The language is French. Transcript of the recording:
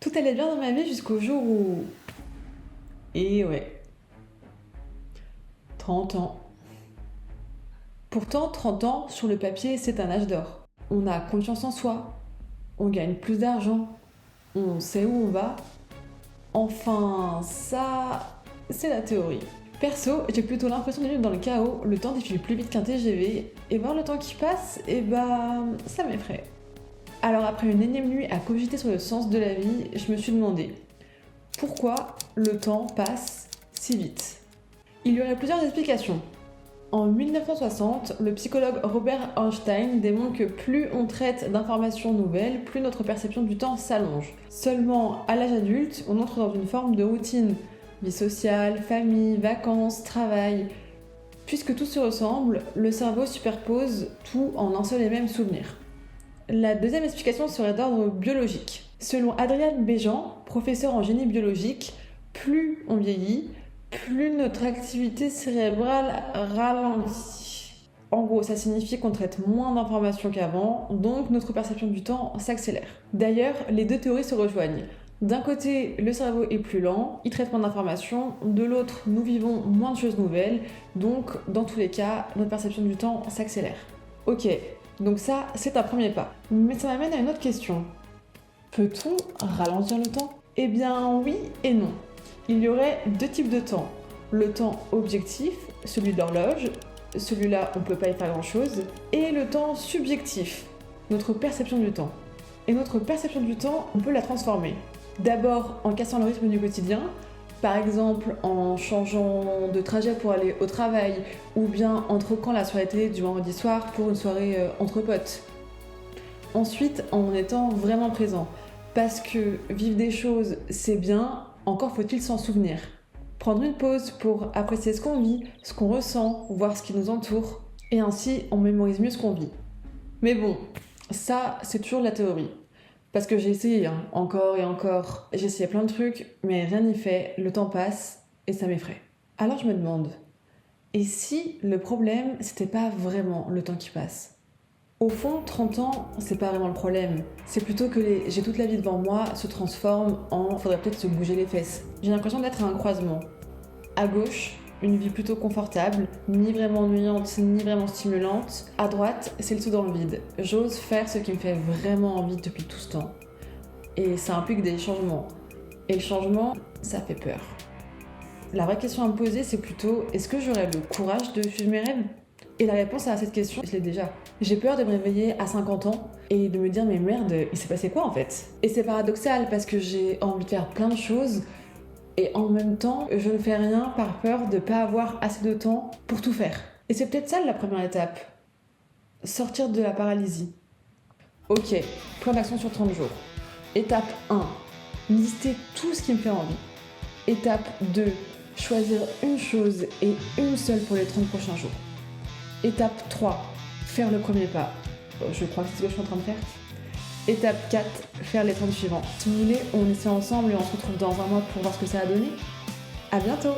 Tout allait bien dans ma vie jusqu'au jour où... Et ouais, 30 ans. Pourtant, 30 ans, sur le papier, c'est un âge d'or. On a confiance en soi, on gagne plus d'argent, on sait où on va. Enfin, ça, c'est la théorie. Perso, j'ai plutôt l'impression de vivre dans le chaos, le temps défile plus vite qu'un TGV, et voir le temps qui passe, ça m'effraie. Alors après une énième nuit à cogiter sur le sens de la vie, je me suis demandé pourquoi le temps passe si vite. Il y aurait plusieurs explications. En 1960, le psychologue Robert Einstein démontre que plus on traite d'informations nouvelles, plus notre perception du temps s'allonge. Seulement, à l'âge adulte, on entre dans une forme de routine. Vie sociale, famille, vacances, travail. Puisque tout se ressemble, le cerveau superpose tout en un seul et même souvenir. La deuxième explication serait d'ordre biologique. Selon Adrian Béjean, professeur en génie biologique, plus on vieillit, plus notre activité cérébrale ralentit. En gros, ça signifie qu'on traite moins d'informations qu'avant, donc notre perception du temps s'accélère. D'ailleurs, les deux théories se rejoignent. D'un côté, le cerveau est plus lent, il traite moins d'informations, de l'autre, nous vivons moins de choses nouvelles, donc dans tous les cas, notre perception du temps s'accélère. Ok, donc ça, c'est un premier pas. Mais ça m'amène à une autre question. Peut-on ralentir le temps ? Eh bien oui et non. Il y aurait deux types de temps. Le temps objectif, celui de l'horloge, celui-là on peut pas y faire grand-chose, et le temps subjectif, notre perception du temps. Et notre perception du temps, on peut la transformer. D'abord en cassant le rythme du quotidien, par exemple en changeant de trajet pour aller au travail, ou bien en troquant la soirée télé du vendredi soir pour une soirée entre potes. Ensuite, en étant vraiment présent, parce que vivre des choses, c'est bien, encore faut-il s'en souvenir. Prendre une pause pour apprécier ce qu'on vit, ce qu'on ressent, voir ce qui nous entoure, et ainsi on mémorise mieux ce qu'on vit. Mais bon, ça c'est toujours la théorie. Parce que j'ai essayé, encore et encore. J'ai essayé plein de trucs, mais rien n'y fait, le temps passe, et ça m'effraie. Alors je me demande, et si le problème, c'était pas vraiment le temps qui passe ? Au fond, 30 ans, c'est pas vraiment le problème. C'est plutôt que les j'ai toute la vie devant moi se transforment en faudrait peut-être se bouger les fesses. J'ai l'impression d'être à un croisement. À gauche, une vie plutôt confortable, ni vraiment ennuyante, ni vraiment stimulante. À droite, c'est le saut dans le vide. J'ose faire ce qui me fait vraiment envie depuis tout ce temps. Et ça implique des changements. Et le changement, ça fait peur. La vraie question à me poser, c'est plutôt, est-ce que j'aurais le courage de suivre mes rêves ? Et la réponse à cette question, je l'ai déjà. J'ai peur de me réveiller à 50 ans et de me dire mais merde, il s'est passé quoi en fait ? Et c'est paradoxal parce que j'ai envie de faire plein de choses et en même temps, je ne fais rien par peur de pas avoir assez de temps pour tout faire. Et c'est peut-être ça la première étape. Sortir de la paralysie. Ok, plan d'action sur 30 jours. Étape 1, lister tout ce qui me fait envie. Étape 2, choisir une chose et une seule pour les 30 prochains jours. Étape 3, faire le premier pas. Je crois que c'est ce que je suis en train de faire. Étape 4, faire les 30 suivants. Si vous voulez, on essaie ensemble et on se retrouve dans un mois pour voir ce que ça a donné. À bientôt!